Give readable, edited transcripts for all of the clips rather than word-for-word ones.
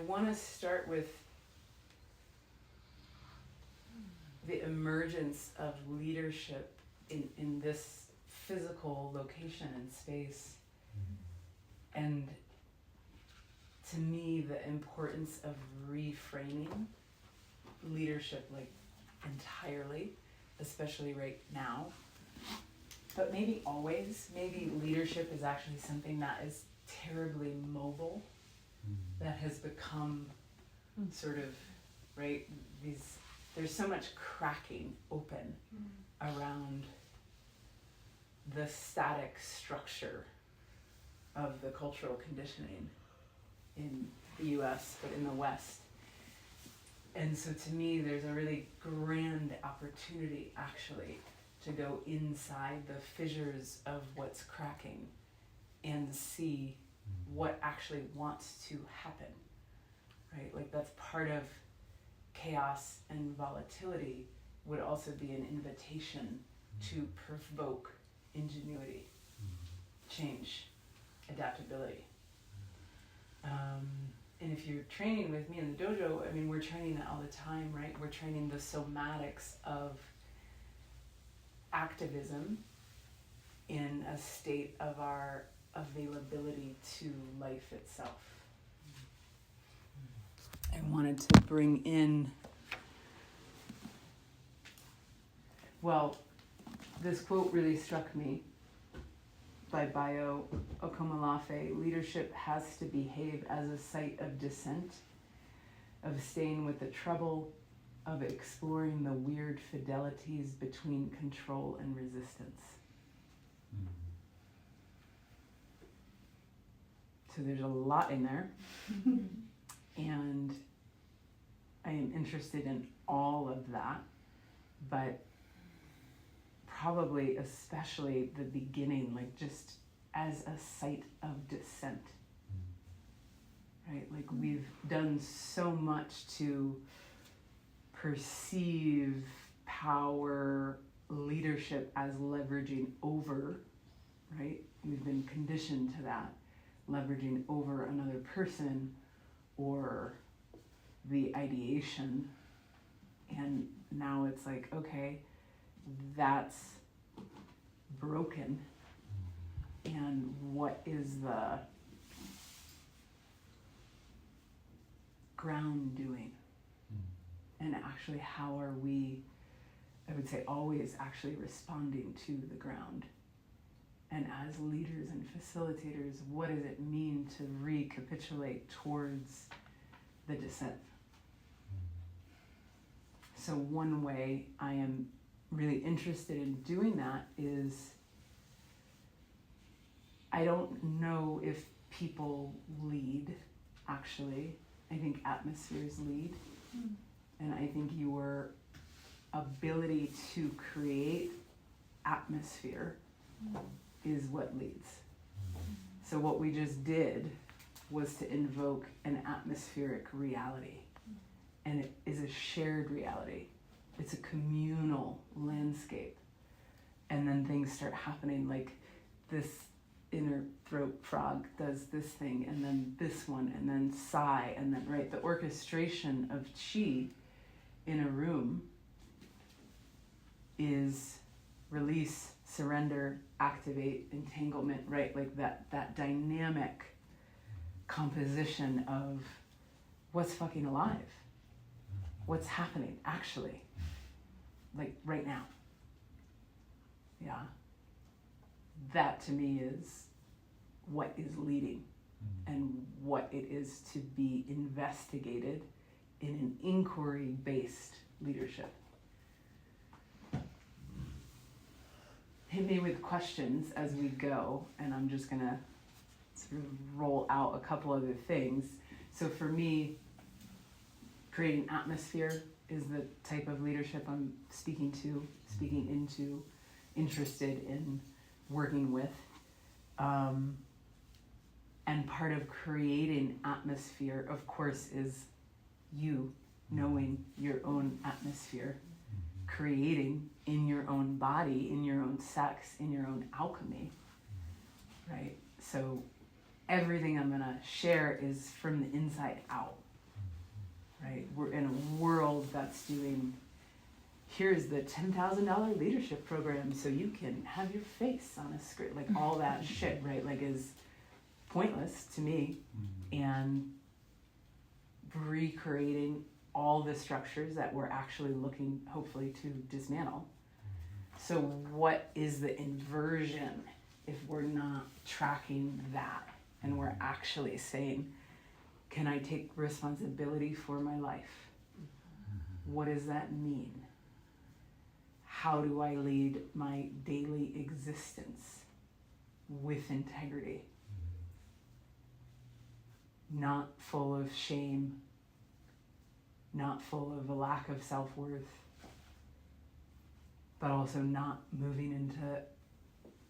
want to start with the emergence of leadership in this physical location and space. And to me, the importance of reframing leadership like entirely, especially right now. But maybe always, maybe leadership is actually something that is terribly mobile, that has become sort of, right, there's so much cracking open around the static structure of the cultural conditioning in the US, but in the West. And so to me, there's a really grand opportunity actually to go inside the fissures of what's cracking and see what actually wants to happen, right? Like that's part of chaos and volatility would also be an invitation to provoke ingenuity, change, adaptability. And if you're training with me in the dojo, I mean, we're training that all the time, right? We're training the somatics of activism in a state of our availability to life itself. I wanted to bring in, well, this quote really struck me by Bayo Okomolafe. Leadership has to behave as a site of dissent, of staying with the trouble, of exploring the weird fidelities between control and resistance. So there's a lot in there. And I am interested in all of that, but probably especially the beginning, like just as a site of dissent, right? Like we've done so much to perceive power, leadership as leveraging over, right? We've been conditioned to that, leveraging over another person or the ideation. And now it's like, okay, that's broken. And what is the ground doing? And actually, how are we, I would say, always actually responding to the ground? And as leaders and facilitators, what does it mean to recapitulate towards the descent? So one way I am really interested in doing that is, I don't know if people lead, actually. I think atmospheres lead. And I think your ability to create atmosphere is what leads. So what we just did was to invoke an atmospheric reality. And it is a shared reality. It's a communal landscape. And then things start happening, like this inner throat frog does this thing, and then this one, and then sigh, and then, right, the orchestration of chi in a room is release, surrender, activate, entanglement, right? Like that dynamic composition of what's fucking alive, what's happening actually, like right now. Yeah. That to me is what is leading and what it is to be investigated in an inquiry-based leadership. Hit me with questions as we go, and I'm just gonna sort of roll out a couple other things. So for me, creating atmosphere is the type of leadership I'm speaking into, interested in working with. And part of creating atmosphere, of course, is you knowing your own atmosphere, creating in your own body, in your own sex, in your own alchemy, right? So everything I'm gonna share is from the inside out. right? We're in a world that's doing, here's the $10,000 leadership program so you can have your face on a script, like all that shit, right? Like is pointless to me, and recreating all the structures that we're actually looking, hopefully, to dismantle. So what is the inversion if we're not tracking that and we're actually saying, can I take responsibility for my life? What does that mean? How do I lead my daily existence with integrity? Not full of shame, not full of a lack of self-worth, but also not moving into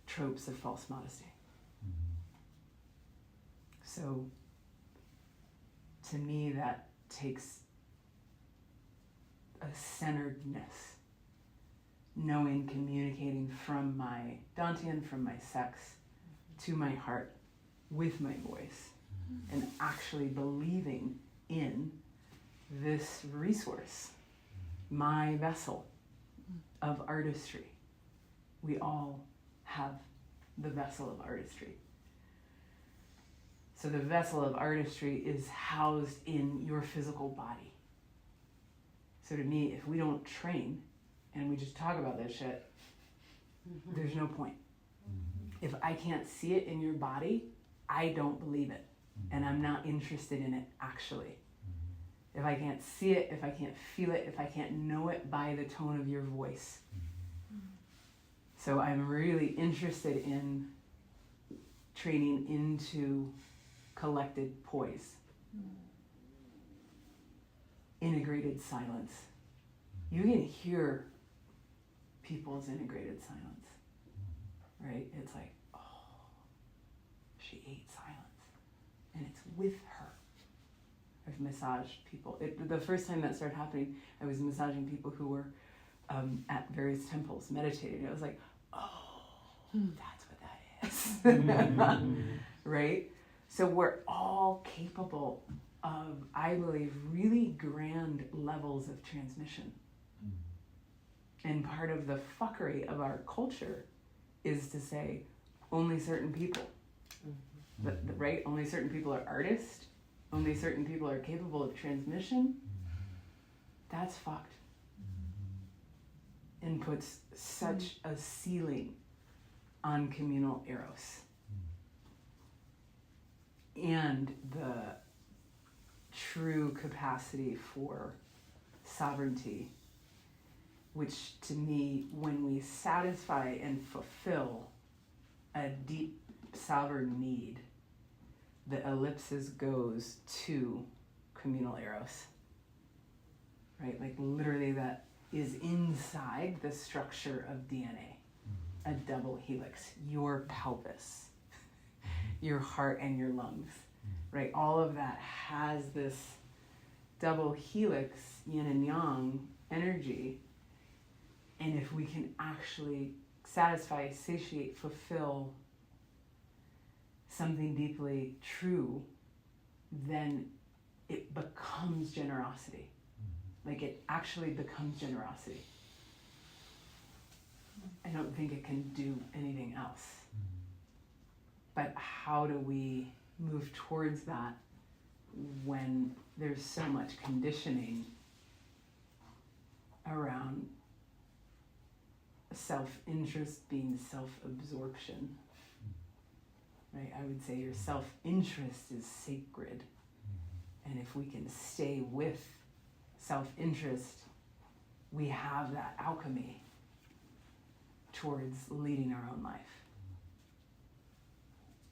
tropes of false modesty. So, to me, that takes a centeredness, knowing, communicating from my Dantian, from my sex, to my heart, with my voice, and actually believing in this resource, my vessel of artistry. We all have the vessel of artistry. So the vessel of artistry is housed in your physical body. So to me, if we don't train and we just talk about this shit, there's no point. If I can't see it in your body, I don't believe it. And I'm not interested in it, actually. If I can't see it, if I can't feel it, if I can't know it by the tone of your voice. So I'm really interested in training into collected poise, integrated silence. You can hear people's integrated silence, right? It's like, oh, she ate silence, and it's with her. I've massaged people. The first time that started happening, I was massaging people who were at various temples meditating. I was like, oh, that's what that is. Right? So we're all capable of, I believe, really grand levels of transmission. And part of the fuckery of our culture is to say only certain people, right? Only certain people are artists. Only certain people are capable of transmission. That's fucked. And puts such a ceiling on communal eros. And the true capacity for sovereignty, which to me, when we satisfy and fulfill a deep sovereign need, the ellipsis goes to communal eros, right? Like literally that is inside the structure of DNA, a double helix, your pelvis, your heart and your lungs, right? All of that has this double helix, yin and yang energy. And if we can actually satisfy, satiate, fulfill something deeply true, then it becomes generosity. Like it actually becomes generosity. I don't think it can do anything else. But how do we move towards that when there's so much conditioning around self-interest being self-absorption? Right? I would say your self-interest is sacred. And if we can stay with self-interest, we have that alchemy towards leading our own life.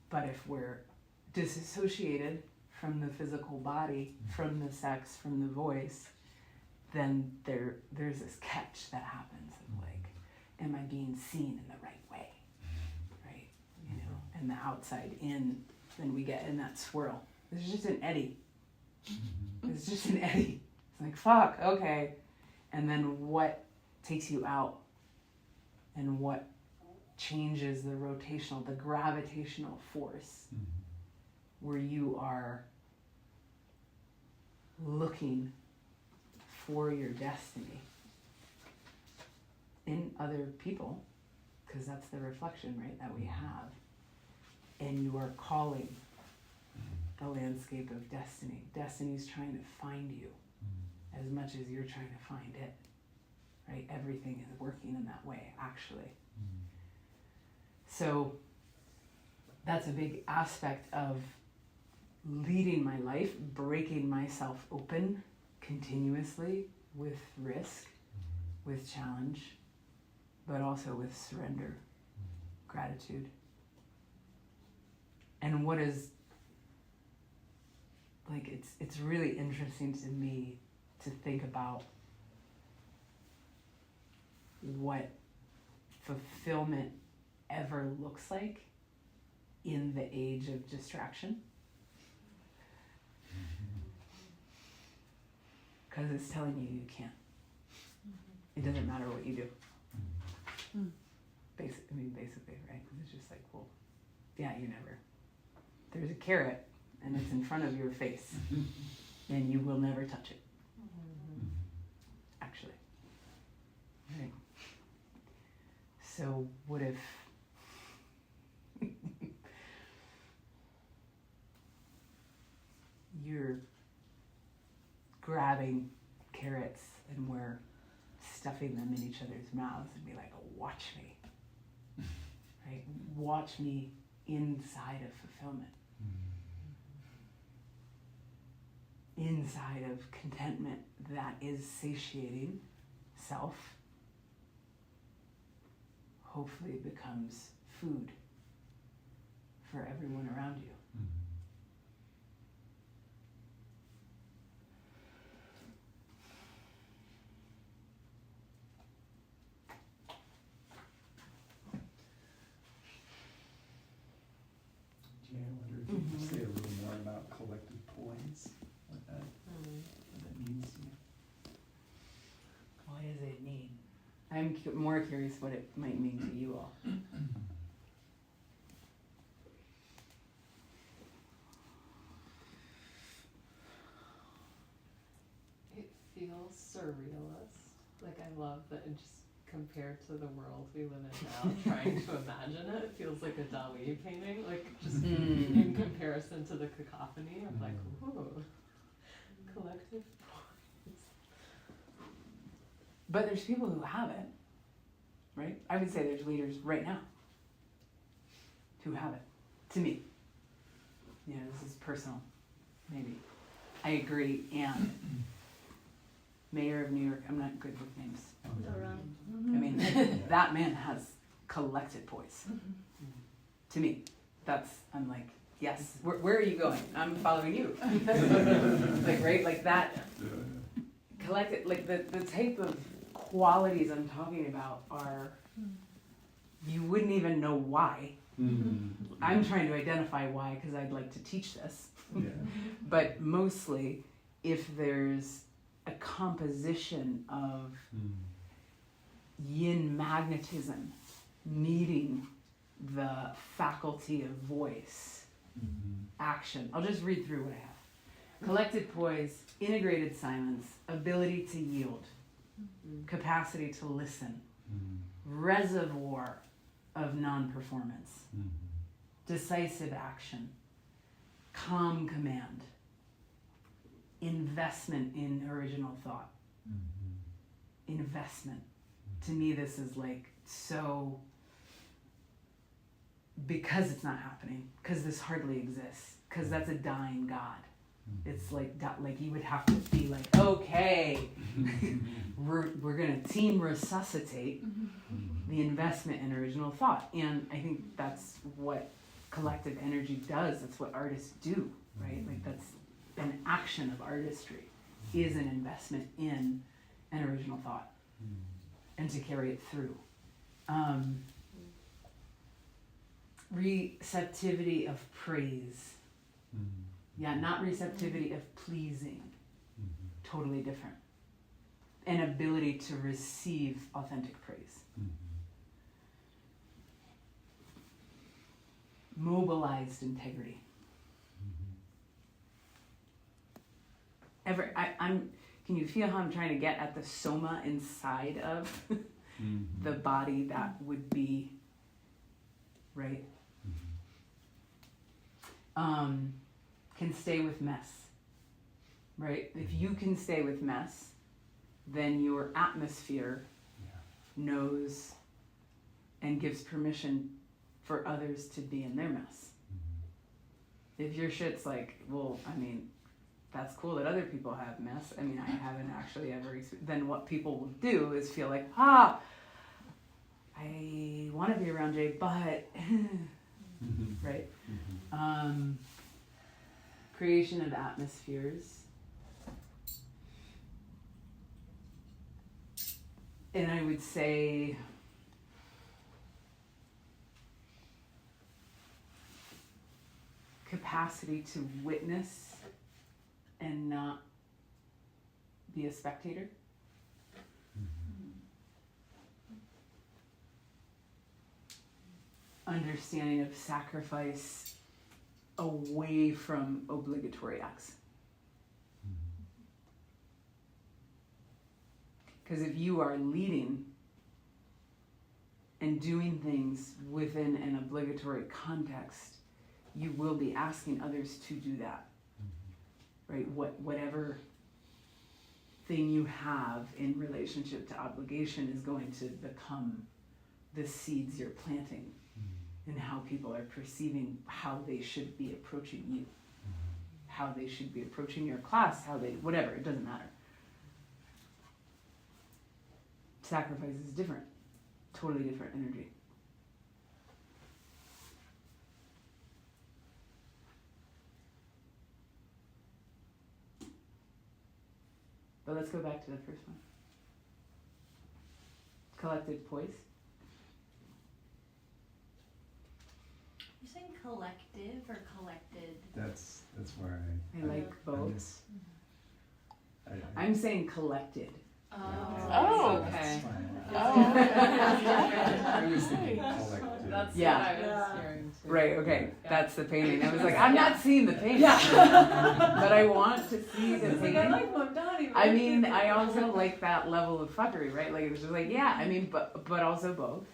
But if we're disassociated from the physical body, from the sex, from the voice, then there's this catch that happens of like, am I being seen in the right way? Right? You know, and the outside in, then we get in that swirl. There's just an eddy. It's just an eddy. It's like, fuck, okay. And then what takes you out? And what changes the rotational, the gravitational force where you are looking for your destiny in other people, because that's the reflection, right, that we have. And you are calling a landscape of destiny. Destiny's trying to find you as much as you're trying to find it, right? Everything is working in that way, actually. So that's a big aspect of leading my life, breaking myself open continuously with risk, with challenge, but also with surrender, gratitude. And what is, like, it's really interesting to me to think about what fulfillment ever looks like in the age of distraction. Because it's telling you can't. It doesn't matter what you do. Basically, right? It's just like, well, yeah, you never. There's a carrot, and it's in front of your face, and you will never touch it. Actually. Right. So what if you're grabbing carrots and we're stuffing them in each other's mouths and be like, oh, watch me, right? Watch me inside of fulfillment, inside of contentment that is satiating self. Hopefully it becomes food for everyone around you. Yeah, I wonder if you could say a little more about collective poise, what that means to you. What does it mean? I'm more curious what it might mean to you all. It feels surrealist. Like, I love that it just compared to the world we live in now, trying to imagine it, it feels like a Dali painting, like just in comparison to the cacophony of like, ooh, collective poise. But there's people who have it, right? I would say there's leaders right now who have it, to me. Yeah, this is personal, maybe. I agree, and Mayor of New York, I'm not good with names. I mean, that man has collected poise. To me, I'm like, yes, where are you going? I'm following you. Like, right, like that, collected, like the type of qualities I'm talking about are, you wouldn't even know why. I'm trying to identify why, because I'd like to teach this. But mostly, if there's a composition of yin magnetism meeting the faculty of voice, action. I'll just read through what I have. Collected poise, integrated silence, ability to yield, capacity to listen, reservoir of non-performance, decisive action, calm command, investment in original thought. Investment. To me, this is like so, because it's not happening, because this hardly exists, because that's a dying God. It's like you would have to be like, okay, we're gonna team resuscitate the investment in original thought. And I think that's what collective energy does. That's what artists do, right? Like, that's an action of artistry, is an investment in an original thought and to carry it through. Receptivity of praise. Yeah, not receptivity of pleasing. Totally different. An ability to receive authentic praise. Mobilized integrity. I'm can you feel how I'm trying to get at the soma inside of the body that would be, right? Can stay with mess, right? If you can stay with mess, then your atmosphere knows and gives permission for others to be in their mess. If your shit's like, well, I mean, that's cool that other people have mess. I mean, I haven't actually ever, then what people will do is feel like, I want to be around Jay, but, right? Creation of atmospheres. And I would say capacity to witness and not be a spectator. Understanding of sacrifice away from obligatory acts. Because if you are leading and doing things within an obligatory context, you will be asking others to do that. Right? Whatever thing you have in relationship to obligation is going to become the seeds you're planting in how people are perceiving how they should be approaching you, how they should be approaching your class, how they, whatever, it doesn't matter. Sacrifice is different, totally different energy. But let's go back to the first one. Collective poise. You're saying collective or collected? That's where I like both. I I'm saying collected. Oh, that's okay. fine. Oh. I was thinking collective. That's Yeah. what I was hearing too. Right, okay, Yeah. that's the painting. I was like, I'm not seeing the painting. Yeah. But I want to see the It's like, painting. I like Mamdani. I mean, I also like that level of fuckery, right? Like, it was just like, yeah, I mean, but also both.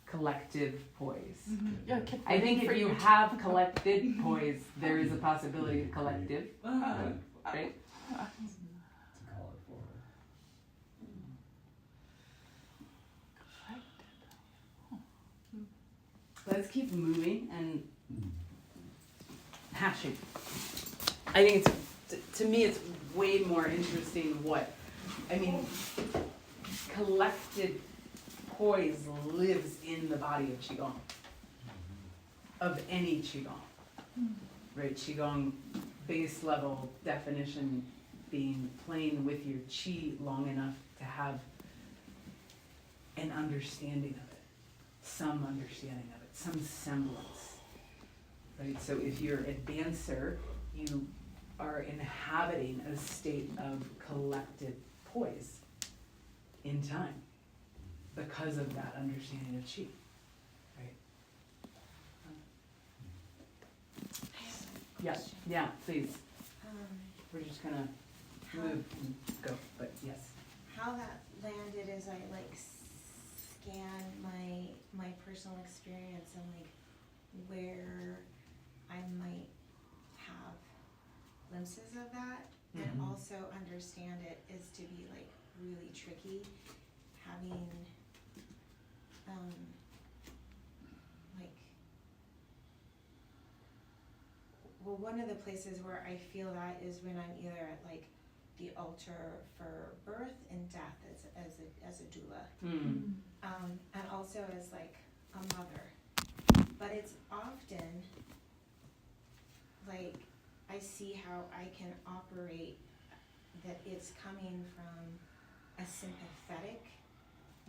Collective poise. Yeah, keep I think waiting if for you your have collected poise, there is a possibility of collective, right? To call it forward. Let's keep moving and hashing. I think it's, to me, it's way more interesting collected poise lives in the body of Qigong. Of any Qigong. Right? Qigong base level definition being playing with your Qi long enough to have an understanding of it. Some understanding of it. Some semblance. Right? So if you're a dancer, you are inhabiting a state of collective poise in time because of that understanding of Qi. Right? Yeah, yeah, please. We're just gonna move and go, but yes. How that landed is I scan my personal experience and where I might have glimpses of that, and also understand it is to be really tricky having one of the places where I feel that is when I'm either at the altar for birth and death as a doula, and also as a mother. But it's often I see how I can operate that it's coming from a sympathetic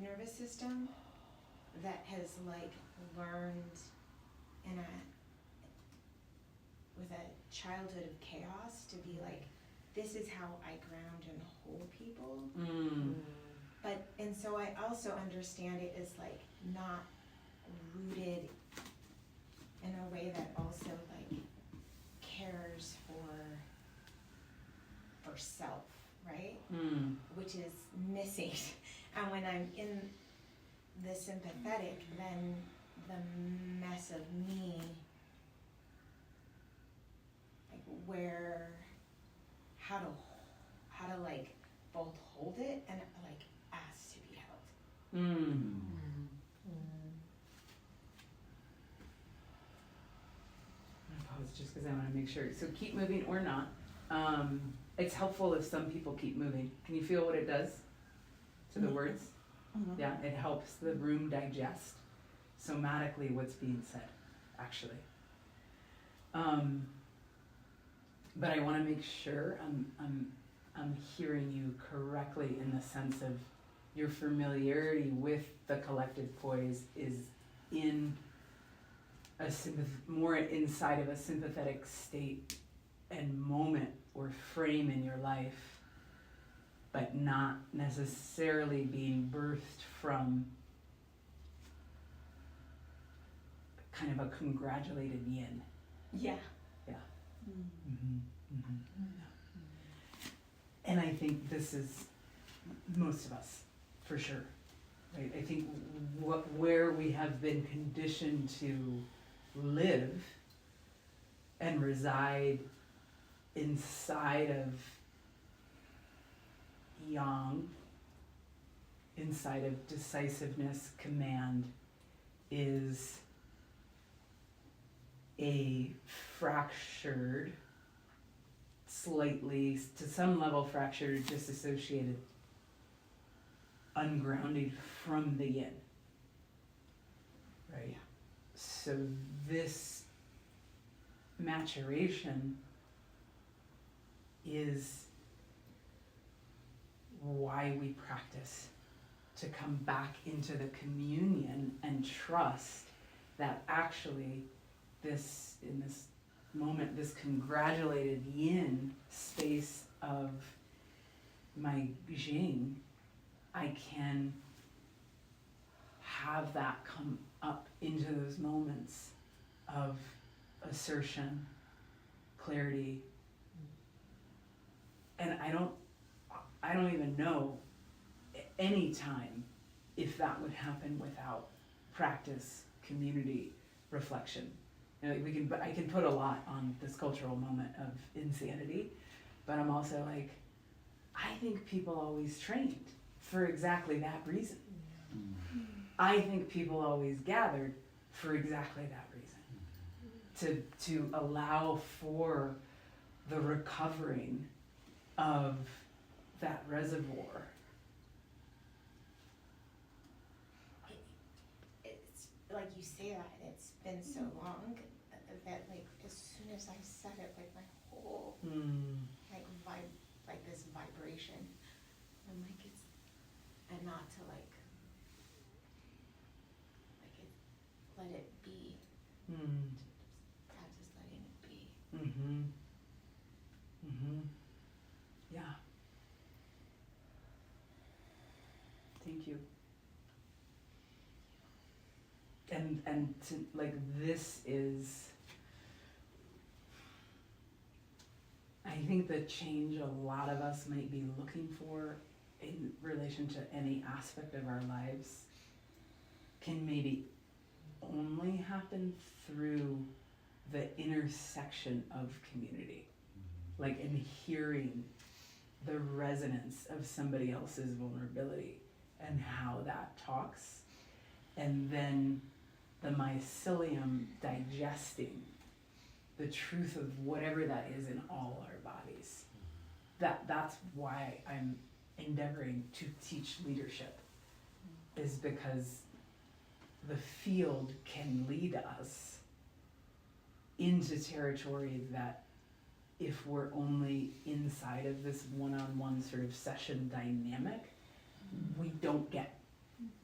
nervous system that has learned with a childhood of chaos to be this is how I ground and hold people. And so I also understand it as not rooted in a way that also cares for self, right? Mm. Which is missing. And when I'm in the sympathetic, then the mess of me, like where, how to like both hold it and like ask to be held. Mm. I pause just because I want to make sure. So keep moving or not. It's helpful if some people keep moving. Can you feel what it does to the words? Mm-hmm. Yeah, it helps the room digest somatically what's being said, actually. But I want to make sure I'm hearing you correctly in the sense of your familiarity with the collective poise is in a more inside of a sympathetic state and moment or frame in your life, but not necessarily being birthed from kind of a congratulated yin. Yeah. Yeah. Mm-hmm. Mm-hmm. And I think this is most of us, for sure. Right? I think where we have been conditioned to live and reside inside of yang, inside of decisiveness, command, is a fractured, slightly, to some level fractured, disassociated, ungrounded from the yin. Right? So this maturation is why we practice, to come back into the communion and trust that actually this, in this moment, this congratulated yin space of my Jing, I can have that come up into those moments of assertion, clarity. And I don't even know any time if that would happen without practice, community, reflection. You know, I can put a lot on this cultural moment of insanity, but I'm also like, I think people always trained for exactly that reason. I think people always gathered for exactly that reason. To allow for the recovering of that reservoir. It's like you say that, it's been so long that like as soon as I said it, like my whole like this vibration, I'm like it's, and not to like it, let it be, practice letting it be. Mm-hmm. Mm-hmm. Yeah. Thank you. And to, like, this is, I think the change a lot of us might be looking for in relation to any aspect of our lives can maybe only happen through the intersection of community. Like in hearing the resonance of somebody else's vulnerability and how that talks, and then the mycelium digesting the truth of whatever that is in all our bodies. That's why I'm endeavoring to teach leadership, is because the field can lead us into territory that if we're only inside of this one-on-one sort of session dynamic, we don't get.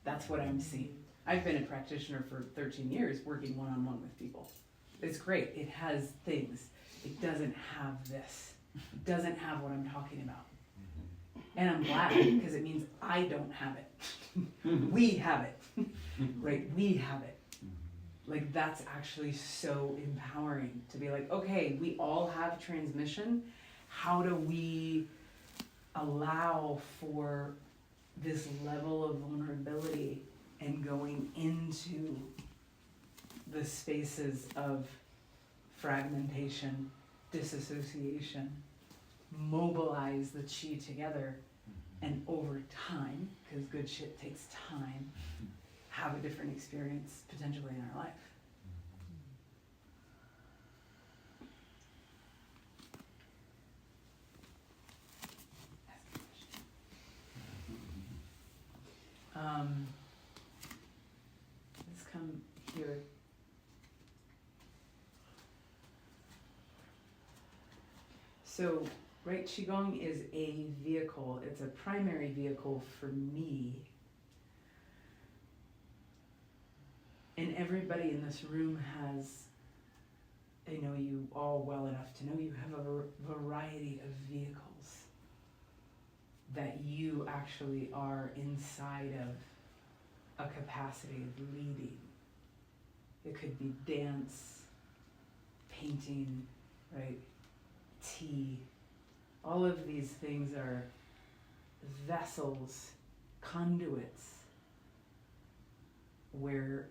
That's what I'm seeing. I've been a practitioner for 13 years working one-on-one with people. It's great. It has things. It doesn't have this. It doesn't have what I'm talking about. And I'm glad, because it means I don't have it. We have it. Right? We have it. Like, that's actually so empowering to be like, okay, we all have transmission. How do we allow for this level of vulnerability and going into the spaces of fragmentation, disassociation, mobilize the chi together, and over time, because good shit takes time, have a different experience potentially in our life. Let's come here. So, right, Qigong is a vehicle. It's a primary vehicle for me. And everybody in this room has, I know you all well enough to know you have a variety of vehicles that you actually are inside of a capacity of leading. It could be dance, painting, right? Tea. All of these things are vessels, conduits, where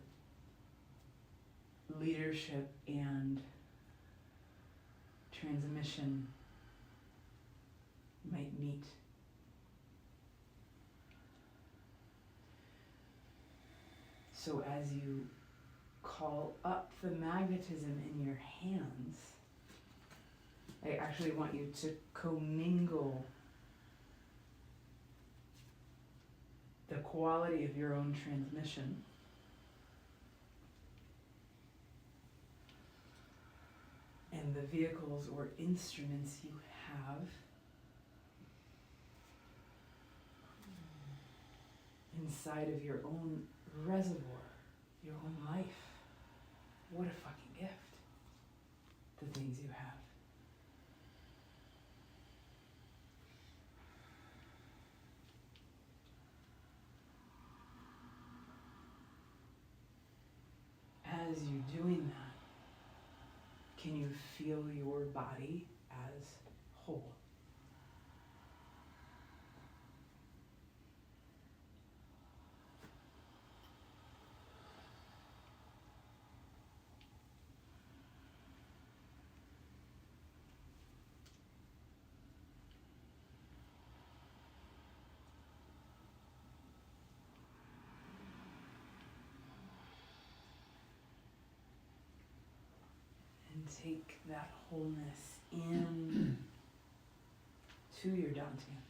leadership and transmission might meet. So as you call up the magnetism in your hands, I actually want you to commingle the quality of your own transmission and the vehicles or instruments you have inside of your own reservoir, your own life. What a fucking gift, the things you have. As you're doing that, can you feel your body as whole? Take that wholeness in to your dantian.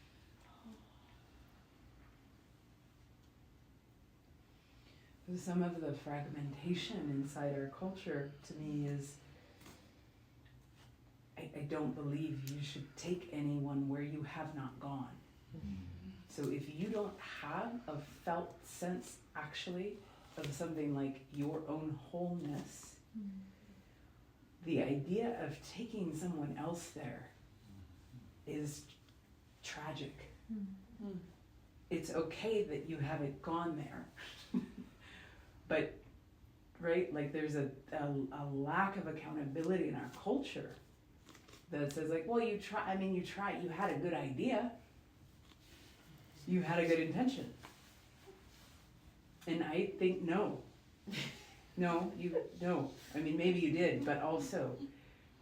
Some of the fragmentation inside our culture to me is I don't believe you should take anyone where you have not gone. So if you don't have a felt sense actually of something like your own wholeness, the idea of taking someone else there is tragic. It's okay that you haven't gone there. But, right, like there's a lack of accountability in our culture that says like, well, you had a good idea. You had a good intention. And I think no. No, I mean, maybe you did, but also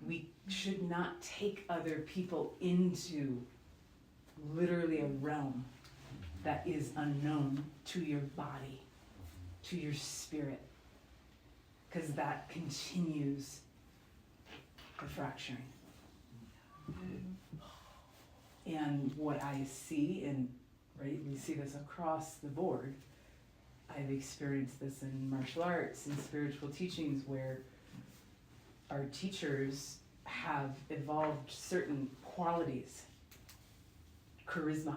we should not take other people into literally a realm that is unknown to your body, to your spirit, because that continues the fracturing. And what I see, and right, we see this across the board, I've experienced this in martial arts and spiritual teachings where our teachers have evolved certain qualities, charisma,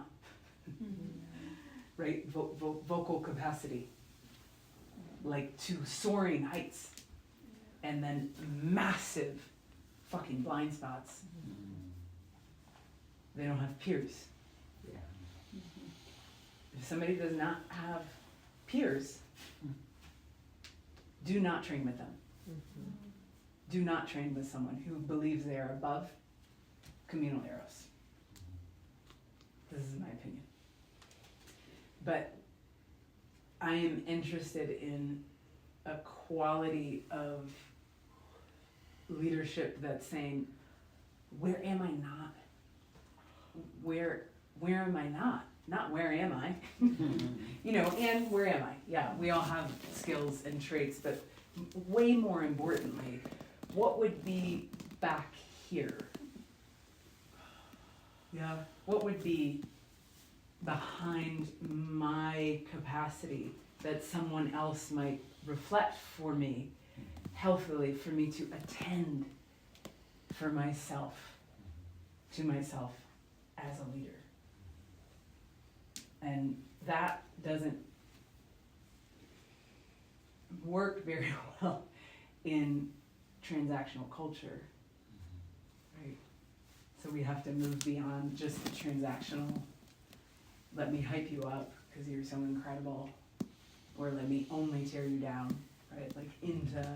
right, vocal capacity, like to soaring heights, and then massive fucking blind spots. They don't have peers. If somebody does not have peers, do not train with them. Do not train with someone who believes they are above communal eros. opinion. But I am interested in a quality of leadership that's saying, where am I not? Where am I not? Not where am I? You know, and where am I? Yeah, we all have skills and traits, but way more importantly, what would be back here? Yeah. What would be behind my capacity that someone else might reflect for me, healthily, for me to attend for myself, to myself as a leader? And that doesn't work very well in transactional culture, right? So we have to move beyond just the transactional, let me hype you up because you're so incredible, or let me only tear you down, right? Like into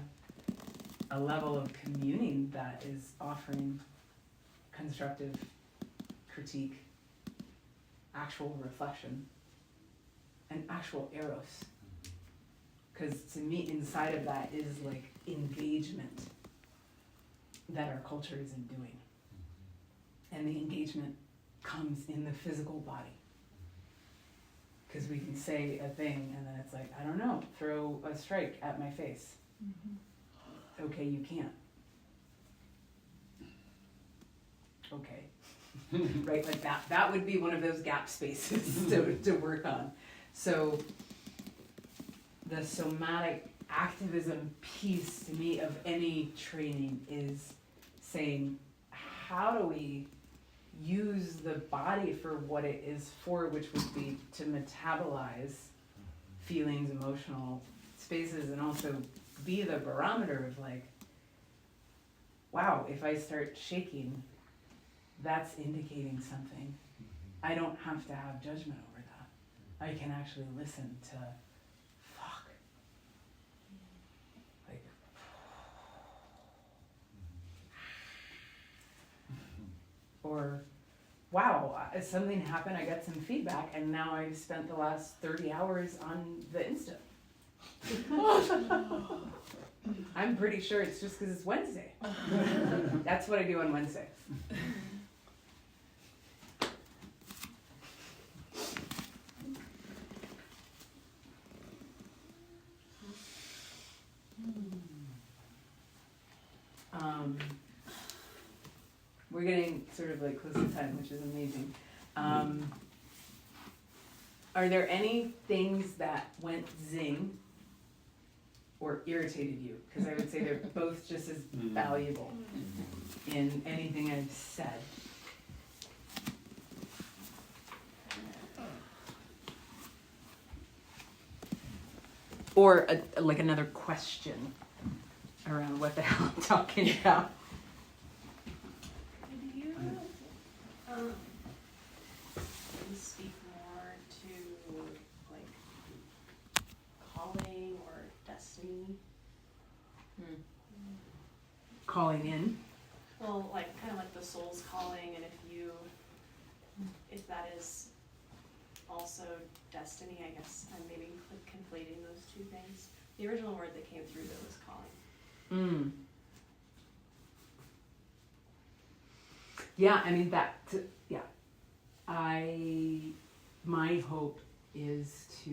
a level of communing that is offering constructive critique, actual reflection, and actual eros. Because to me, inside of that is like engagement that our culture isn't doing. And the engagement comes in the physical body. Because we can say a thing and then it's like, I don't know, throw a strike at my face. Okay, you can't. Okay. Right, like that would be one of those gap spaces to work on. So the somatic activism piece to me of any training is saying, how do we use the body for what it is for, which would be to metabolize feelings, emotional spaces, and also be the barometer of like, wow, if I start shaking, that's indicating something. I don't have to have judgment over that. I can actually listen to, fuck. Like, or, wow, something happened, I got some feedback, and now I've spent the last 30 hours on the Insta. I'm pretty sure it's just because it's Wednesday. That's what I do on Wednesday. We're getting sort of like close to time, which is amazing. Are there any things that went zing or irritated you? Because I would say they're both just as valuable in anything I've said. Or like another question around what the hell I'm talking about. Do you speak more to like calling or destiny? Calling in. Well, like kind of like the soul's calling, and if that is also destiny, I guess I'm maybe conflating those two things. The original word that came through though was calling. Yeah, I mean my hope is to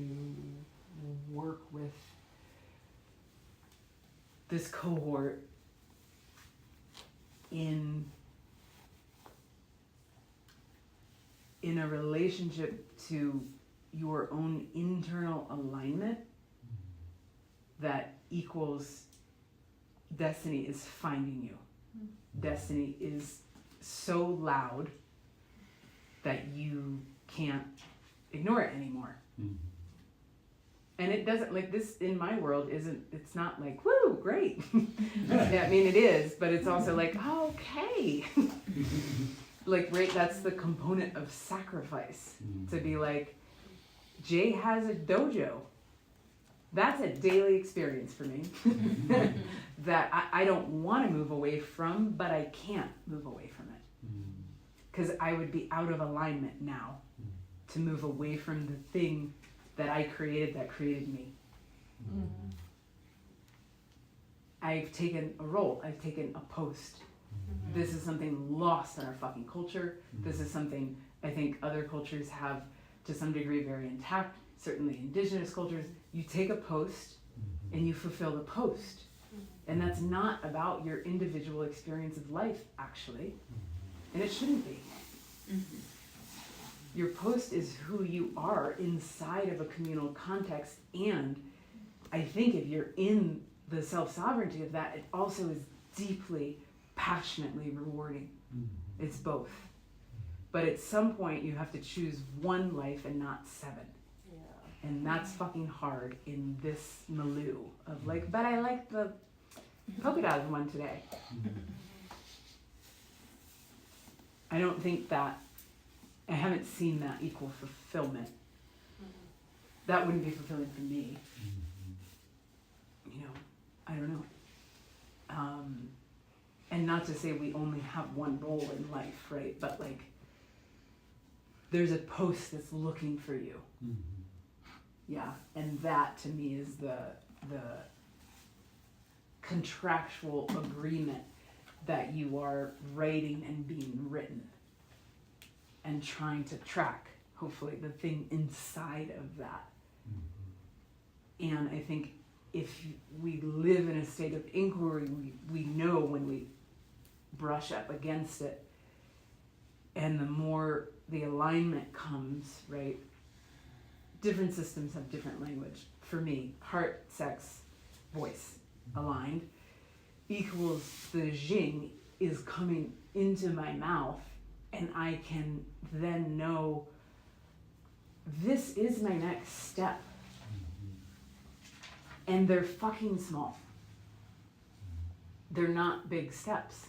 work with this cohort in a relationship to your own internal alignment that equals destiny is finding you. Destiny is so loud that you can't ignore it anymore. And it doesn't, like this in my world it's not like, woo, great. Yeah, I mean it is, but it's also like, okay. Like, right, that's the component of sacrifice. To be like, Jay has a dojo. That's a daily experience for me. That I don't want to move away from, but I can't move away from it. Because I would be out of alignment now to move away from the thing that I created that created me. Mm-hmm. I've taken a role, I've taken a post. Mm-hmm. This is something lost in our fucking culture. This is something I think other cultures have to some degree very intact, certainly indigenous cultures. You take a post and you fulfill the post. And that's not about your individual experience of life, actually. And it shouldn't be. Your post is who you are inside of a communal context. And I think if you're in the self-sovereignty of that, it also is deeply, passionately rewarding. It's both. But at some point, you have to choose one life and not 7. Yeah. And that's fucking hard in this milieu of like, but I like the polka dot one today. I don't think that, I haven't seen that equal fulfillment. That wouldn't be fulfilling for me. You know, I don't know. And not to say we only have one role in life, right? But like, there's a post that's looking for you. Yeah, and that to me is the contractual agreement that you are writing and being written and trying to track, hopefully, the thing inside of that. And I think if we live in a state of inquiry, we know when we brush up against it, and the more the alignment comes, right? Different systems have different language. For me, heart, sex, voice aligned equals the Jing is coming into my mouth, and I can then know this is my next step. And they're fucking small. They're not big steps.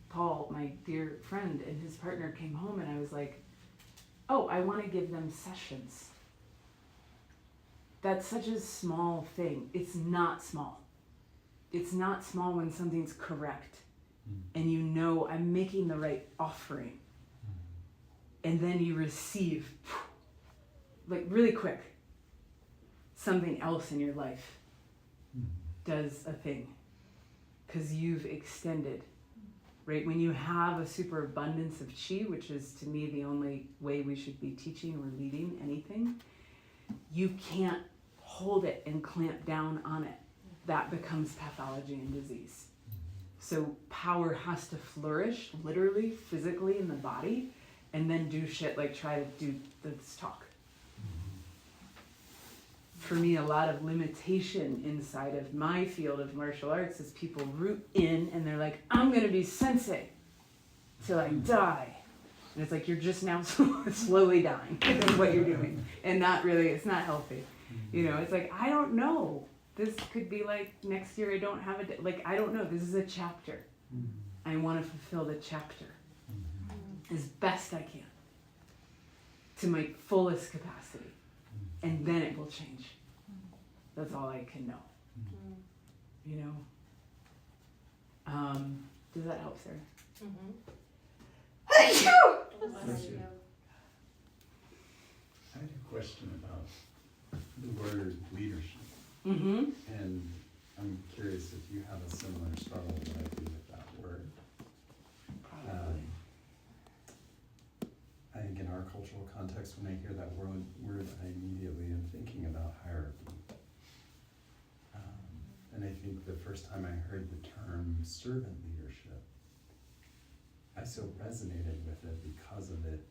Paul, my dear friend, and his partner came home, and I was like, oh, I want to give them sessions. That's such a small thing. It's not small. It's not small when something's correct and you know I'm making the right offering. And then you receive, like really quick, something else in your life does a thing because you've extended. Right? When you have a superabundance of chi, which is to me the only way we should be teaching or leading anything, you can't hold it and clamp down on it. That becomes pathology and disease. So power has to flourish, literally, physically in the body, and then do shit like try to do this talk. For me, a lot of limitation inside of my field of martial arts is people root in and they're like, I'm going to be sensei till I die. And it's like, you're just now slowly dying. That's what you're doing. And not really, it's not healthy. You know, it's like, I don't know. This could be like, next year I don't have a, like, I don't know. This is a chapter. I want to fulfill the chapter as best I can to my fullest capacity. And then it will change. That's all I can know. You know? Does that help, Sarah? Thank you. I had a question about the word leadership. And I'm curious if you have a similar struggle that I do with that word. I think in our cultural context, when I hear that word, I immediately am thinking about hierarchy. And I think the first time I heard the term servant leadership, I so resonated with it because of it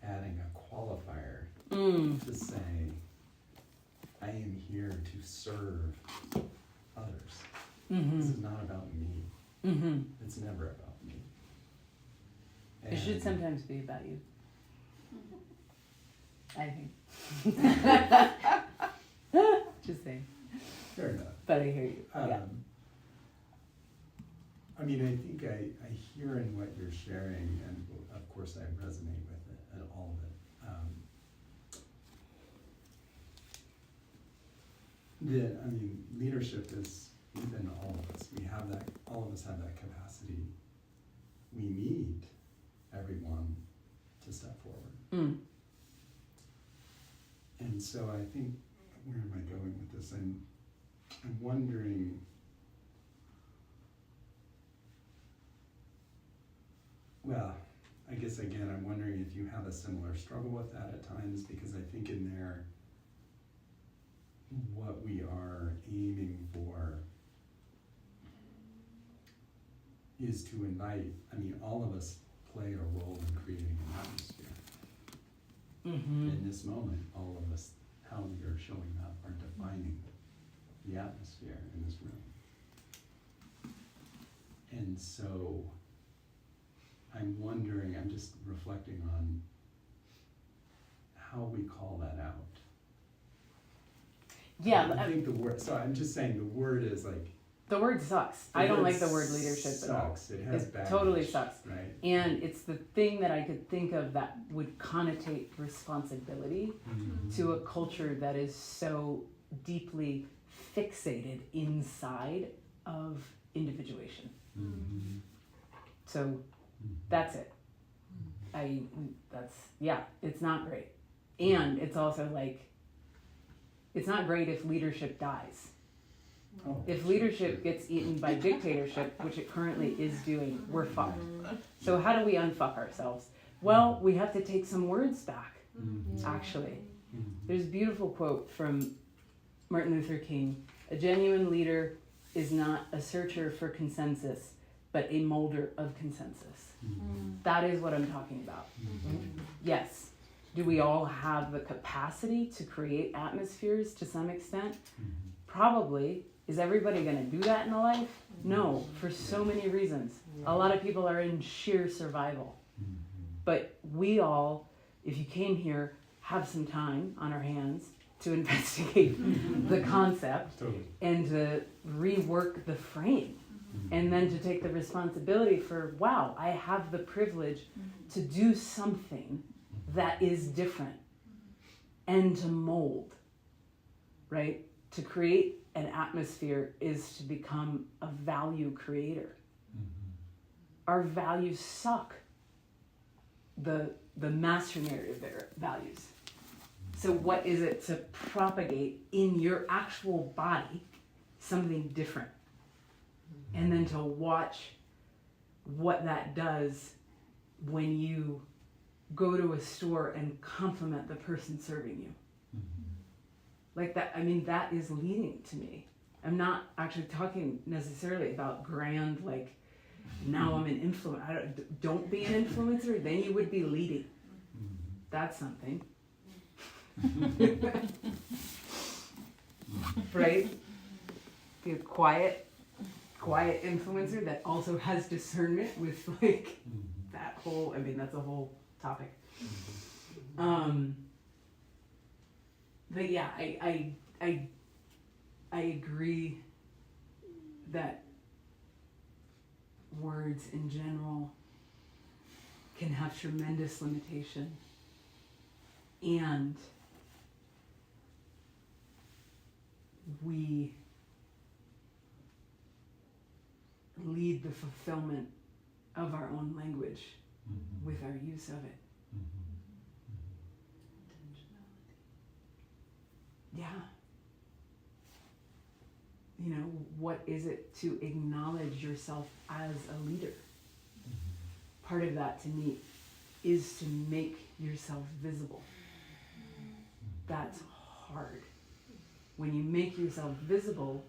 adding a qualifier to say, I am here to serve others. This is not about me. It's never about me. It should sometimes be about you. I think. Just saying. Fair enough. But I hear you. Yeah. I mean, I think I hear in what you're sharing, and of course I resonate with it and all of it. Leadership is within all of us. We have that. All of us have that capacity. We need everyone to step forward. so I think, where am I going with this? I'm wondering, well, I guess again, I'm wondering if you have a similar struggle with that at times, because I think in there, what we are aiming for is to invite, I mean, all of us play a role in creating an atmosphere. In this moment, all of us, how we are showing up, are defining the atmosphere in this room. And so, I'm wondering, I'm just reflecting on how we call that out. Yeah, I think the word, so I'm just saying the word is like, the word sucks. I don't like the word leadership at all. Sucks, it has It baggage. totally sucks. Right? And it's the thing that I could think of that would connotate responsibility to a culture that is so deeply fixated inside of individuation. So that's it. It's not great. And it's also like, it's not great if leadership dies. Oh, If leadership gets eaten by dictatorship, which it currently is doing, we're fucked. So how do we unfuck ourselves? Well, we have to take some words back, actually. There's a beautiful quote from Martin Luther King. A genuine leader is not a searcher for consensus, but a molder of consensus. That is what I'm talking about. Yes. Do we all have the capacity to create atmospheres to some extent? Probably. Is everybody going to do that in a life? No, for so many reasons. A lot of people are in sheer survival. But we all, if you came here, have some time on our hands to investigate the concept and to rework the frame. And then to take the responsibility for, wow, I have the privilege to do something that is different and to mold, right? To create an atmosphere is to become a value creator. Our values suck. The master narrative values. So what is it to propagate in your actual body something different? And then to watch what that does when you go to a store and compliment the person serving you. Like that, I mean, that is leading to me. I'm not actually talking necessarily about grand, like, now I'm an influencer. Don't be an influencer, then you would be leading. That's something. Right? Be a quiet influencer that also has discernment with, like, that whole, I mean, that's a whole topic. But yeah, I agree that words in general can have tremendous limitation, and we lead the fulfillment of our own language with our use of it. Yeah. You know, what is it to acknowledge yourself as a leader? Part of that to me is to make yourself visible. That's hard. When you make yourself visible,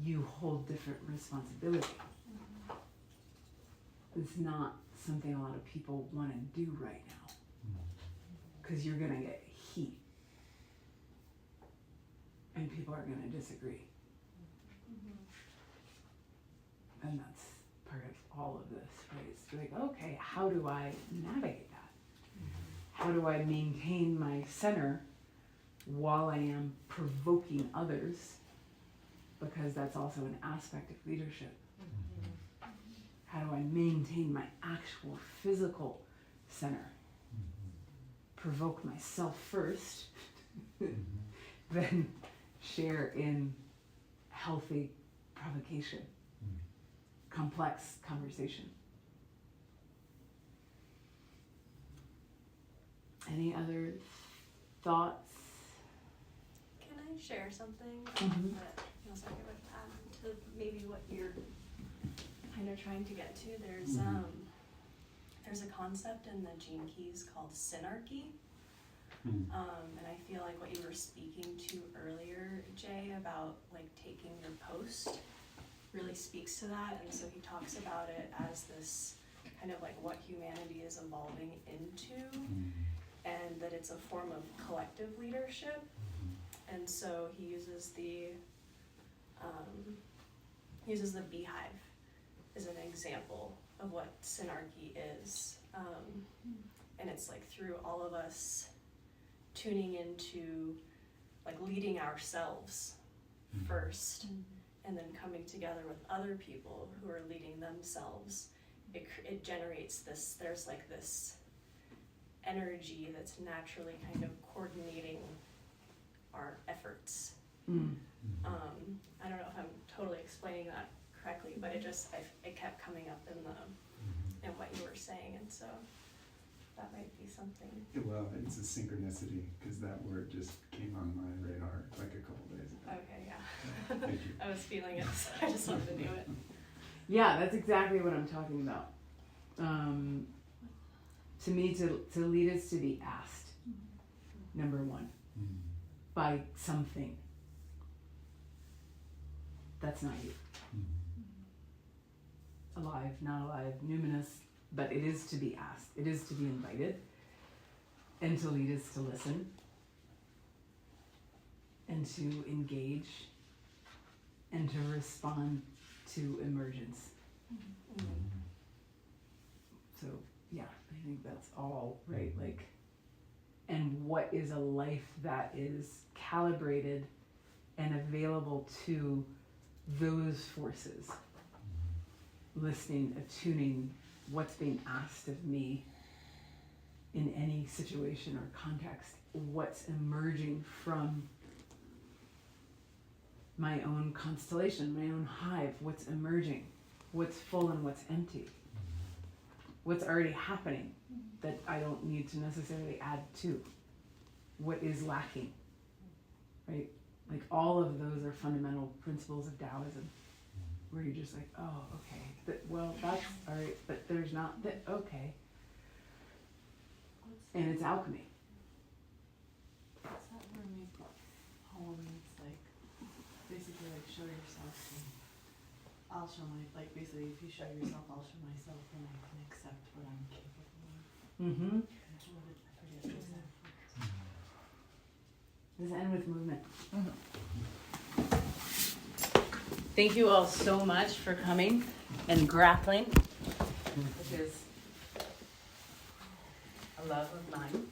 you hold different responsibility. It's not something a lot of people want to do right now, because you're going to get heat. And people are going to disagree. And that's part of all of this, right? It's like, okay, how do I navigate that? How do I maintain my center while I am provoking others? Because that's also an aspect of leadership. How do I maintain my actual physical center? Provoke myself first, then share in healthy provocation, complex conversation. Any other thoughts? Can I share something Mhm. that feels like it would add to maybe what you're kind of trying to get to? There's a concept in the Gene Keys called synarchy. And I feel like what you were speaking to earlier, Jay, about like taking your post really speaks to that. And so he talks about it as this kind of like what humanity is evolving into, and that it's a form of collective leadership. And so he uses the beehive as an example of what synarchy is. And it's like through all of us tuning into like leading ourselves first, and then coming together with other people who are leading themselves. It generates this, there's like this energy that's naturally kind of coordinating our efforts. I don't know if I'm totally explaining that correctly, but it kept coming up in what you were saying, and so that might be something. Well, it's a synchronicity, because that word just came on my radar like a couple days ago. Okay, yeah. Thank you. I was feeling it, so I just wanted to do it. Yeah, that's exactly what I'm talking about. To me, to lead is to be asked, number one, by something. That's not you. Alive, not alive, numinous, but it is to be asked. It is to be invited. And to lead is to listen and to engage and to respond to emergence. So yeah, I think that's all right. Like, and what is a life that is calibrated and available to those forces? Listening, attuning, what's being asked of me in any situation or context, what's emerging from my own constellation, my own hive, what's emerging, what's full and what's empty, what's already happening that I don't need to necessarily add to, what is lacking, right? Like all of those are fundamental principles of Taoism, where you're just like, oh, okay, that's all right, but there's not that, okay. And it's alchemy. What's that mermaid poem? It's like, basically like show yourself and I'll show basically if you show yourself, I'll show myself, and I can accept what I'm capable of. Mm-hmm. I forget the exact words. This end with movement. Thank you all so much for coming and grappling, which is a love of mine.